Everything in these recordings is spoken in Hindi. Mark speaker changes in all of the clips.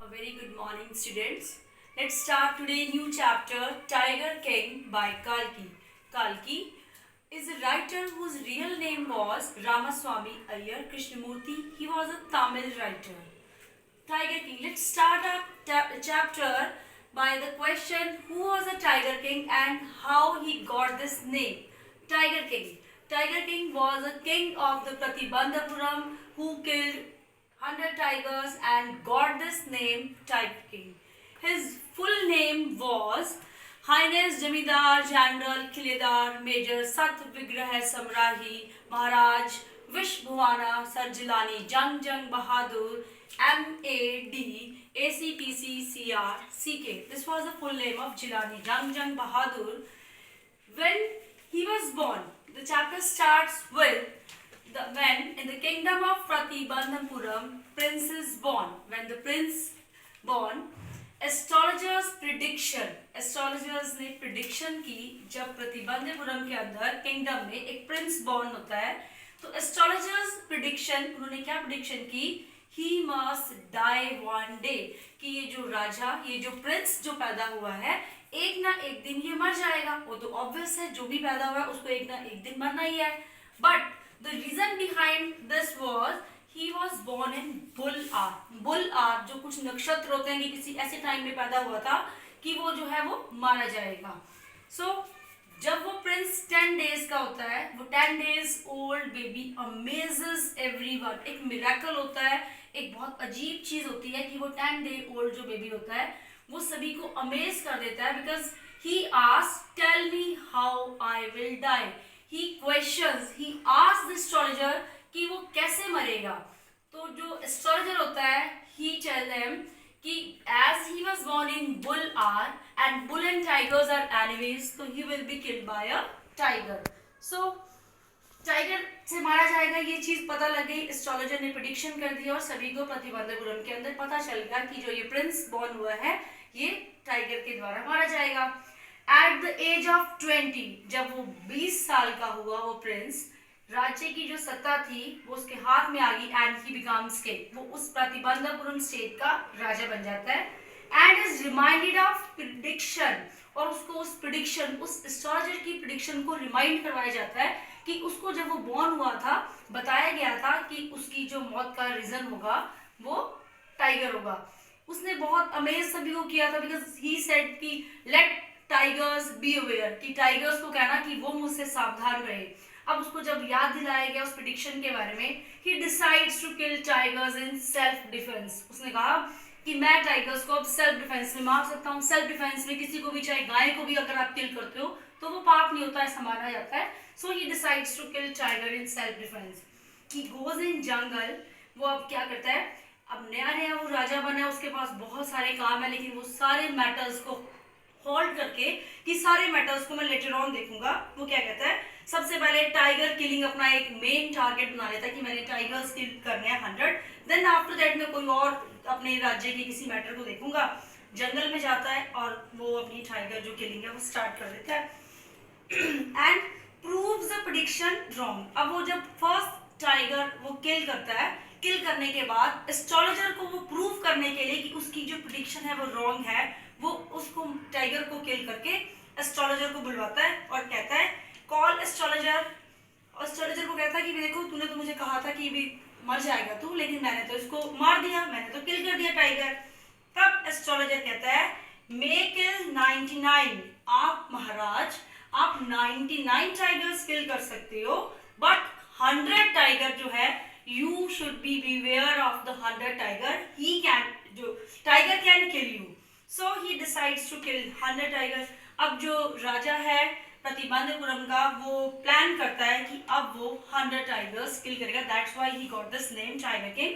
Speaker 1: A very good morning, students. Let's start today new chapter Tiger King by Kalki. Kalki is a writer whose real name was Ramaswamy Iyer Krishnamurthy. He was a Tamil writer. Tiger King. Let's start our chapter by the question who was a Tiger King and how he got this name. Tiger King. Tiger King was a king of the Pratibandhapuram who killed 100 tigers and got this name Tiger King. His full name was Highness Jamidar General Kiledar Major Sat Vigrah Samrahi Maharaj Vishbhuvana Sarjilani Jang Jang Bahadur MAD ACPC CR. This was the full name of Jilani Jang Jang Bahadur. When he was born, the chapter starts with when in the kingdom of Pratibandhapuram, prince is born. When the prince born, astrologers ने prediction की जब प्रतिबंधपुरम के अंदर किंगडम में एक प्रिंस बॉर्न होता है तो एस्ट्रोलॉजर्स प्रिडिक्शन उन्होंने क्या प्रिडिक्शन की he must die one day कि ये जो राजा ये जो प्रिंस जो पैदा हुआ है एक ना एक दिन ये मर जाएगा। वो तो ऑब्वियस है, जो भी पैदा हुआ है उसको एक ना एक दिन मरना ही है। But the reason behind this was he was born in bull आर जो कुछ नक्षत्र होते हैं कि किसी ऐसे टाइम में पैदा हुआ था कि वो जो है वो मारा जाएगा। जब वो प्रिंस 10 डेज का होता है, वो 10 days old baby amazes everyone. एक मिरेकल होता है, एक बहुत अजीब चीज होती है कि वो 10 डे ओल्ड जो बेबी होता है वो सभी को अमेज कर देता है। Because he asked tell me how I will die. He questions, he asked the astrologer कि वो कैसे मरेगा। तो जो एस्ट्रोलॉजर होता है ही टेल देम कि as he was born in bull hour and bull and tigers are enemies, so he will be killed by a tiger. So tiger से मारा जाएगा, ये चीज पता लग गई। एस्ट्रोलॉजर ने प्रेडिक्शन कर दिया और सभी को प्रतिबंधपुरम के अंदर पता चल गया कि जो ये प्रिंस बॉर्न हुआ है ये टाइगर के द्वारा मारा जाएगा। एट द एज ऑफ 20, जब वो 20 साल का हुआ वो प्रिंस, राज्य की जो सत्ता थी वो उसके हाथ में आ गई एंड ही बिकम्स किंग। वो उस प्रतिबंधपुरम स्टेट का राजा बन जाता है and is reminded of prediction. और उसको उस प्रेडिक्शन, उस एस्ट्रोलॉजर की प्रेडिक्शन को रिमाइंड करवाया जाता है कि उसको जब वो बॉर्न हुआ था बताया गया था कि उसकी जो मौत का रीजन होगा वो टाइगर होगा। उसने बहुत अमेज सभी को किया था बिकॉज ही सेड कि लेट टाइगर्स बी अवेयर, कि टाइगर्स को कहना कि वो मुझसे सावधान रहे। अब उसको जब याद दिलाया गया उस प्रेडिक्शन के बारे में, he decides to kill tigers in self defence. उसने कहा कि मैं टाइगर्स को अब सेल्फ डिफेंस में मार सकता हूँ। सेल्फ डिफेंस में किसी को भी, चाहे गाय को भी अगर आप किल करते हो तो वो पाप नहीं होता, ऐसा माना जाता है। So he decides to kill tiger in self defence. He goes in jungle. वो अब क्या करता है, अब नया नया वो राजा बना है, उसके पास बहुत सारे काम है, लेकिन वो सारे मैटर्स को होल्ड करके कि सारे मैटर्स को मैं लेटर ऑन देखूंगा। वो क्या कहता है, सबसे पहले टाइगर किलिंग अपना एक मेन टारगेट बना लेता है कि मैंने टाइगर्स किल करने हैं 100। देन आफ्टर दैट मैं कोई और अपने राज्य के किसी मैटर को देखूंगा। जंगल में जाता है और वो अपनी टाइगर जो किलिंग है वो स्टार्ट कर देता है and proves the prediction wrong. अब वो जब फर्स्ट टाइगर वो किल करता है, किल करने के बाद एस्ट्रोलॉजर को वो प्रूव करने के लिए कि उसकी जो प्रेडिक्शन है वो रॉन्ग है, वो उसको टाइगर को किल करके एस्ट्रोलॉजर को बुलवाता है और कहता है कॉल एस्ट्रोलॉजर। एस्ट्रोलॉजर को कहता है कि देखो तूने तो मुझे कहा था कि भी मर जाएगा तू, लेकिन मैंने तो इसको मार दिया, मैंने तो किल कर दिया टाइगर। तब एस्ट्रोलॉजर कहता है मे किल 99। आप महाराज आप 99 टाइगर्स किल कर सकते हो, बट 100 टाइगर जो है you should be beware of the 100 tiger. He can, जो tiger can kill you. So he decides to kill 100 tiger. अब जो राजा है प्रतिबंधपुरम का वो प्लान करता है कि अब वो 100 टाइगर्स किल करेगा। That's why he got this name tiger king.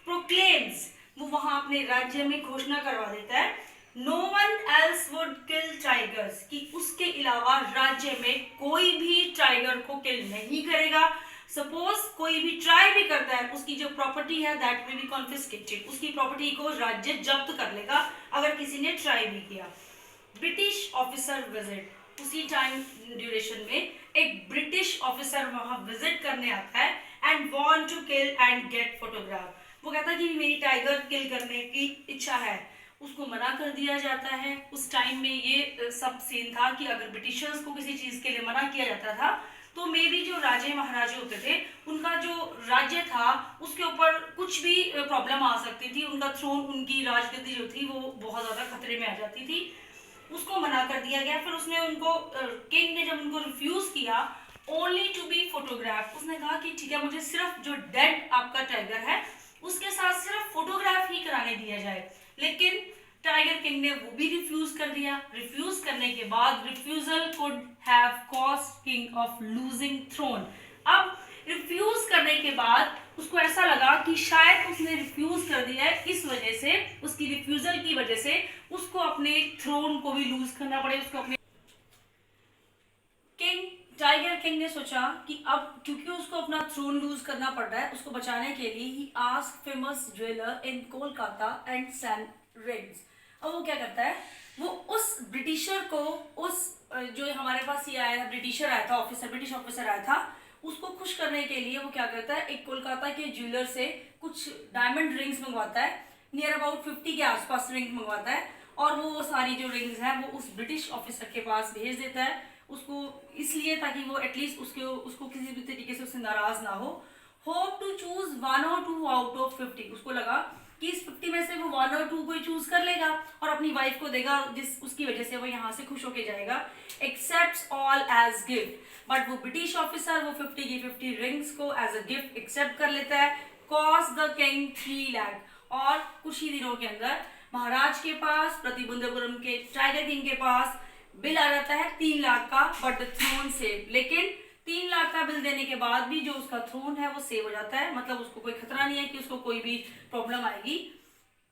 Speaker 1: Proclaims, वो वहां अपने राज्य में घोषणा करवा देता है no one else would kill tigers, कि उसके अलावा राज्य में कोई भी टाइगर को किल नहीं करेगा। सपोज कोई भी ट्राई भी करता है, उसकी जो प्रॉपर्टी है दैट विल बी कॉन्फिस्केटेड। उसकी प्रॉपर्टी को राज्य जब्त कर लेगा अगर किसी ने ट्राई भी किया। ब्रिटिश ऑफिसर विजिट, उसी टाइम ड्यूरेशन में एक ब्रिटिश ऑफिसर वहां विजिट करने आता है and want to kill and get photograph. वो कहता है कि मेरी टाइगर किल करने की इच्छा है, उसको मना कर दिया जाता है। उस टाइम में ये सब सीन था कि अगर ब्रिटिशर्स को किसी चीज़ के लिए मना किया जाता था तो मे भी जो राजे महाराजे होते थे उनका जो राज्य था उसके ऊपर कुछ भी प्रॉब्लम आ सकती थी, उनका थ्रोन, उनकी राजगद्दी जो थी वो बहुत ज़्यादा खतरे में आ जाती थी। उसको मना कर दिया गया। फिर उसने उनको, किंग ने जब उनको रिफ्यूज़ किया, ओनली टू बी फोटोग्राफ, उसने कहा कि ठीक है मुझे सिर्फ जो डेड आपका टाइगर है उसके साथ सिर्फ फोटोग्राफ ही कराने दिया जाए। लेकिन टाइगर किंग ने वो भी रिफ्यूज कर दिया। रिफ्यूज करने के बाद refusal could have cost king of losing throne. अब रिफ्यूज करने के बाद उसको ऐसा लगा कि शायद उसने रिफ्यूज कर दिया है, इस वजह से, उसकी रिफ्यूजल की वजह से उसको अपने थ्रोन को भी लूज करना पड़े, उसको अपने टाइगर किंग ने सोचा कि अब क्योंकि उसको अपना थ्रोन लूज करना पड़ रहा है, उसको बचाने के लिए ही asked famous jeweller in Kolkata and sent rings. अब वो क्या करता है, वो उस ब्रिटिशर को, उस जो हमारे पास ये आया ब्रिटिशर आया था, ऑफिसर, ब्रिटिश ऑफिसर आया था, उसको खुश करने के लिए वो क्या करता है, एक कोलकाता के ज्वेलर से कुछ डायमंड रिंग्स मंगवाता है, नियर अबाउट 50 के आसपास रिंग मंगवाता है, और वो सारी जो रिंग्स हैं वो उस ब्रिटिश ऑफिसर के पास भेज देता है, उसको इसलिए ताकि वो एटलीस्ट उसको किसी भी तरीके से उससे नाराज ना हो। Hope to choose 1 or 2 out of 50, उसको लगा कि इस 50 में से वो 1 or 2 को ही चूज कर लेगा और अपनी वाइफ को देगा, जिस उसकी वजह से वो यहाँ से खुश होके जाएगा। Accepts all as gift, but वो ब्रिटिश ऑफिसर वो 50 की 50 रिंग्स को एज अ गिफ्ट एक्सेप्ट कर लेता है। कॉस्ट द किंग 3 लाख, और कुछ ही दिनों के अंदर महाराज के पास, प्रतिबंधपुरम के टाइगर किंग के पास बिल आ जाता है 3 लाख का, बट द थ्रोन सेव। लेकिन 3 लाख का बिल देने के बाद भी जो उसका थ्रोन है वो सेव हो जाता है, मतलब उसको कोई खतरा नहीं है कि उसको कोई भी प्रॉब्लम आएगी।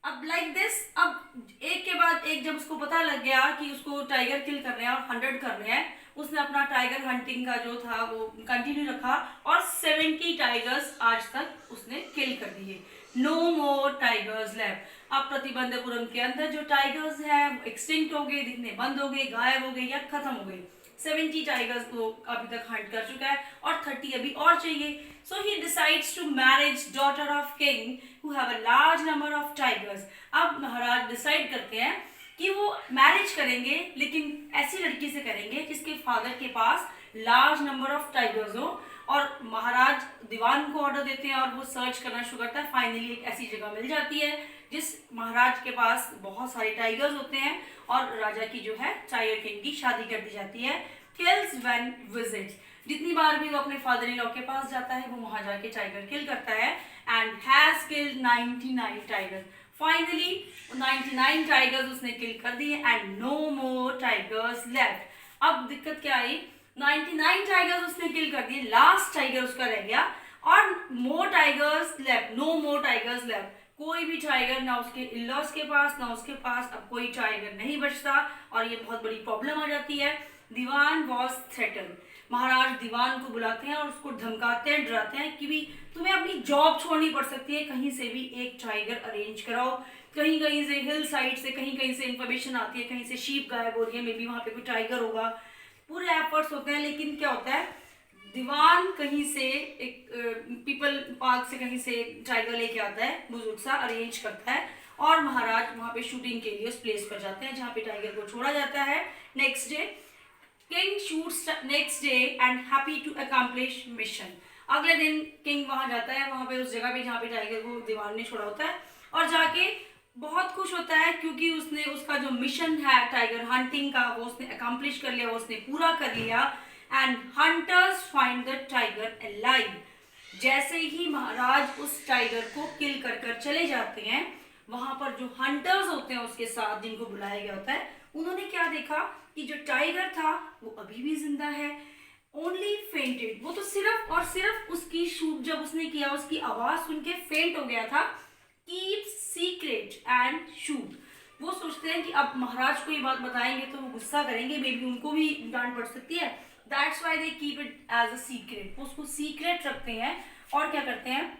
Speaker 1: अब लाइक दिस, अब एक के बाद एक जब उसको पता लग गया कि उसको टाइगर किल करने हैं और 100 करने हैं, उसने अपना टाइगर हंटिंग का जो था वो कंटिन्यू रखा और 70 टाइगर्स आज तक उसने किल कर दिए। No more tigers left. अब प्रतिबंधपुरम के अंदर जो टाइगर्स हैं एक्सटिंक्ट हो गए, दिखने बंद हो गए, गायब हो गए या खत्म हो गए। 70 टाइगर्स को अभी तक हंट कर चुका है और 30 अभी और चाहिए। So he decides to marriage daughter of king who have a large number of tigers. अब महाराज डिसाइड करते हैं कि वो मैरिज करेंगे, लेकिन ऐसी लड़की से करेंगे जिसके फादर के पास लार्ज नंबर ऑफ टाइगर्स हो। और महाराज दीवान को ऑर्डर देते हैं और वो सर्च करना शुरू करता है। फाइनली एक ऐसी जगह मिल जाती है जिस महाराज के पास बहुत सारे टाइगर्स होते हैं और राजा की जो है टाइगर किंग की शादी कर दी जाती है। किल्स व्हेन विजिट्स, जितनी बार भी वो अपने फादर इन लॉ के पास जाता है वो वहां जाके टाइगर किल करता है and has killed 99 tiger. Finally 99 tigers उसने किल कर दिए and no more tigers left. अब दिक्कत क्या आई, 99 टाइगर्स उसने किल कर दिए, लास्ट टाइगर उसका रह गया और मोर tigers left, no more tigers left. कोई भी टाइगर ना उसके इन-लॉज के पास ना उसके पास, अब कोई टाइगर नहीं बचता और ये बहुत बड़ी प्रॉब्लम आ जाती है। दीवान वॉज थ्रेटन, महाराज दीवान को बुलाते हैं और उसको धमकाते हैं, डराते हैं कि भी तुम्हें अपनी जॉब छोड़नी पड़ सकती है, कहीं से भी एक टाइगर अरेंज कराओ। कहीं कहीं से हिल साइड से कहीं कहीं से इंफॉर्मेशन आती है, कहीं से शीप गायब हो रही है, मे बी वहाँ पे कोई टाइगर होगा। पूरे एफर्ट्स होते हैं, लेकिन क्या होता है, दीवान कहीं से एक पीपल पार्क से कहीं से टाइगर लेके आता है, बुजुर्ग सा अरेंज करता है और महाराज वहाँ पे शूटिंग के लिए उस प्लेस पर जाते हैं जहाँ पे टाइगर को छोड़ा जाता है। Next day king shoots next day and happy to accomplish mission. अगले दिन किंग वहाँ जाता है, वहाँ पे उस जगह पे जहाँ पे टाइगर को दीवान ने छोड़ा होता है और जाके बहुत खुश होता है क्योंकि उसने उसका जो मिशन है टाइगर हंटिंग का वो उसने अकम्प्लिश कर लिया, वो उसने पूरा कर लिया। And hunters find the tiger alive. जैसे ही महाराज उस टाइगर को किल कर कर चले जाते हैं, वहां पर जो हंटर्स होते हैं उसके साथ जिनको बुलाया गया होता है, उन्होंने क्या देखा कि जो टाइगर था वो अभी भी जिंदा है, ओनली फेंटेड। वो तो सिर्फ और सिर्फ उसकी शूट जब उसने किया उसकी आवाज सुन के फेंट हो गया था। Keep secret and shoot. वो सोचते हैं कि अब महाराज को ये बात बताएंगे तो वो गुस्सा करेंगे, मे बी उनको भी डांट पड़ सकती है, that's why they keep it as a secret. वो उसको सीक्रेट रखते हैं और क्या करते हैं,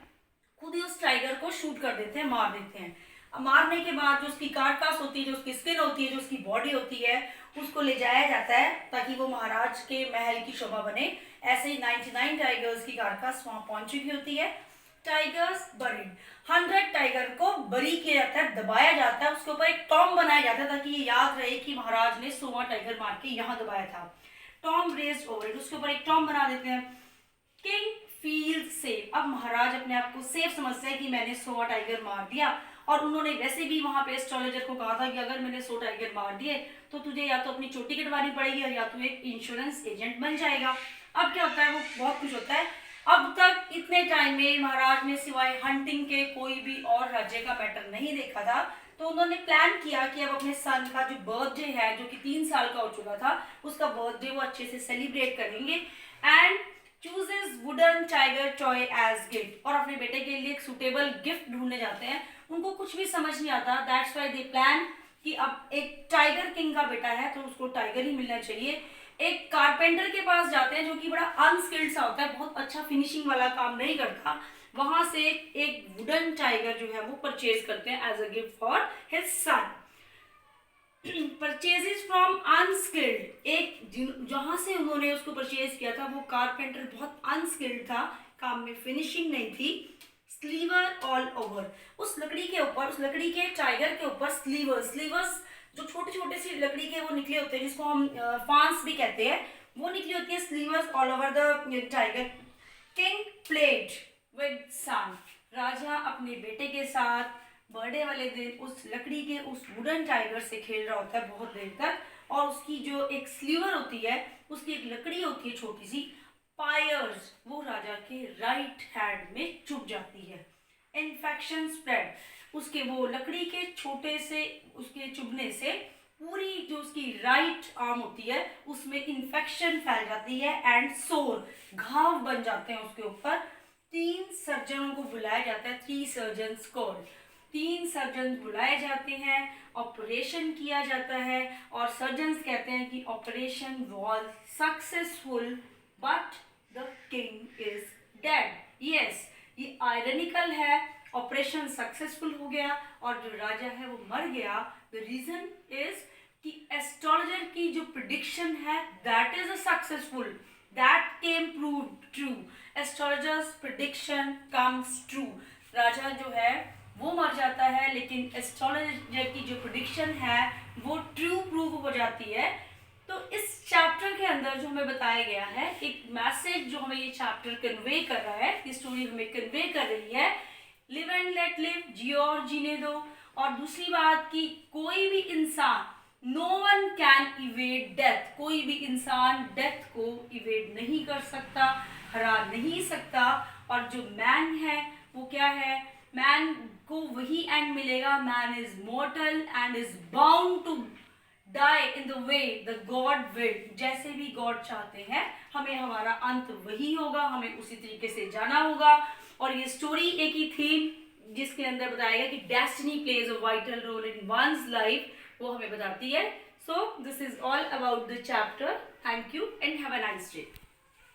Speaker 1: खुद ही उस टाइगर को शूट कर देते हैं, मार देते हैं। मारने के बाद जो उसकी कार्कास होती है, जो उसकी स्किन होती है, जो उसकी बॉडी होती है, उसको ले जाया जाता है ताकि वो महाराज के महल की शोभा बने। ऐसे ही 99 टाइगर्स की कार्कास वहां पहुंच चुकी होती है। टाइगर्स बरीड, 100 टाइगर को बरी किया जाता है, दबाया जाता है, उसके ऊपर एक टॉम बनाया जाता है ताकि ये याद रहे कि महाराज ने 100वां टाइगर मार के यहाँ दबाया था। टॉम रेज्ड ओवर इट, उसके ऊपर एक टॉम बना देते हैं। किंग फील सेफ, अब महाराज अपने आप को सेफ समझते हैं कि मैंने 100वां टाइगर मार दिया, और उन्होंने वैसे भी वहां पे एस्ट्रोलॉजर को कहा था कि अगर मैंने 100 टाइगर मार दिए तो तुझे या तो अपनी चोटी कटवानी पड़ेगी और या तो एक इंश्योरेंस एजेंट बन जाएगा। अब क्या होता है, वो बहुत खुश होता है। अब तक इतने टाइम में महाराज ने सिवाय हंटिंग के कोई भी और राज्य का मैटर नहीं देखा था, तो उन्होंने प्लान किया कि अब अपने सन का जो बर्थडे है, जो कि 3 साल का हो चुका था, उसका बर्थडे वो अच्छे से सेलिब्रेट करेंगे। And chooses wooden tiger toy as gift, और अपने बेटे के लिए एक सुटेबल गिफ्ट ढूंढने जाते हैं। उनको कुछ भी समझ नहीं आता, दैट्स व्हाई दे प्लान कि अब एक टाइगर किंग का बेटा है तो उसको टाइगर ही मिलना चाहिए। एक कारपेंटर के पास जाते हैं जो कि बड़ा अनस्किल्ड सा होता है, बहुत अच्छा फिनिशिंग वाला काम नहीं करता। वहां से एक वुडन टाइगर जो है वो परचेज करते हैं as a gift for his son. Purchases from unskilled, एक जहां से उन्होंने उसको परचेज किया था वो कारपेंटर बहुत अनस्किल्ड था, काम में फिनिशिंग नहीं थी। स्लीवर ऑल ओवर, उस लकड़ी के ऊपर, उस लकड़ी के टाइगर के ऊपर स्लीवर्स जो छोटे छोटे सी लकड़ी के वो निकले होते हैं, जिसको हम फांस भी कहते हैं, वो निकली होती है slivers all over the tiger. King played with son, राजा अपने बेटे के साथ बर्थडे वाले दिन उस लकड़ी के उस वुडन टाइगर से खेल रहा होता है बहुत देर तक, और उसकी जो एक स्लीवर होती है, उसकी एक लकड़ी होती है छोटी सी, पायर्स, वो राजा के राइट हैंड में चुभ जाती है। इन्फेक्शन स्प्रेड, उसके वो लकड़ी के छोटे से उसके चुभने से पूरी जो उसकी राइट आर्म होती है उसमें इन्फेक्शन फैल जाती है, एंड सोर, घाव बन जाते हैं उसके ऊपर। 3 सर्जनों को बुलाया जाता है, 3 सर्जन्स कॉल्ड, 3 सर्जन बुलाए जाते हैं, ऑपरेशन किया जाता है, और सर्जन्स कहते हैं कि operation was successful but the king is dead. Yes, ये आयरनिकल है, ऑपरेशन सक्सेसफुल हो गया और जो राजा है वो मर गया। द रीजन इज कि एस्ट्रोलॉजर की जो प्रिडिक्शन है that is a successful, that came proved true, astrologers prediction comes true. राजा जो है वो मर जाता है, लेकिन एस्ट्रोलॉजर की जो प्रिडिक्शन है वो ट्रू प्रूव हो जाती है। तो इस चैप्टर के अंदर जो हमें बताया गया है, एक मैसेज जो हमें ये चैप्टर कन्वे कर रहा है, ये स्टोरी हमें कन्वे कर रही है, लिव एंड लेट लिव, जियो और जीने दो। और दूसरी बात कि कोई भी इंसान, no one can evade death, कोई भी इंसान डेथ को इवेड नहीं कर सकता, हरा नहीं सकता। और जो मैन है वो क्या है, मैन को वही एंड मिलेगा, man is mortal and is bound to die in the way the God will, जैसे भी गॉड चाहते हैं हमें हमारा अंत वही होगा, हमें उसी तरीके से जाना होगा। और ये स्टोरी एक ही थीम जिसके अंदर बताया गया कि destiny plays a vital role in one's life, वो हमें बताती है। So this is all about the chapter. Thank you and have a nice day.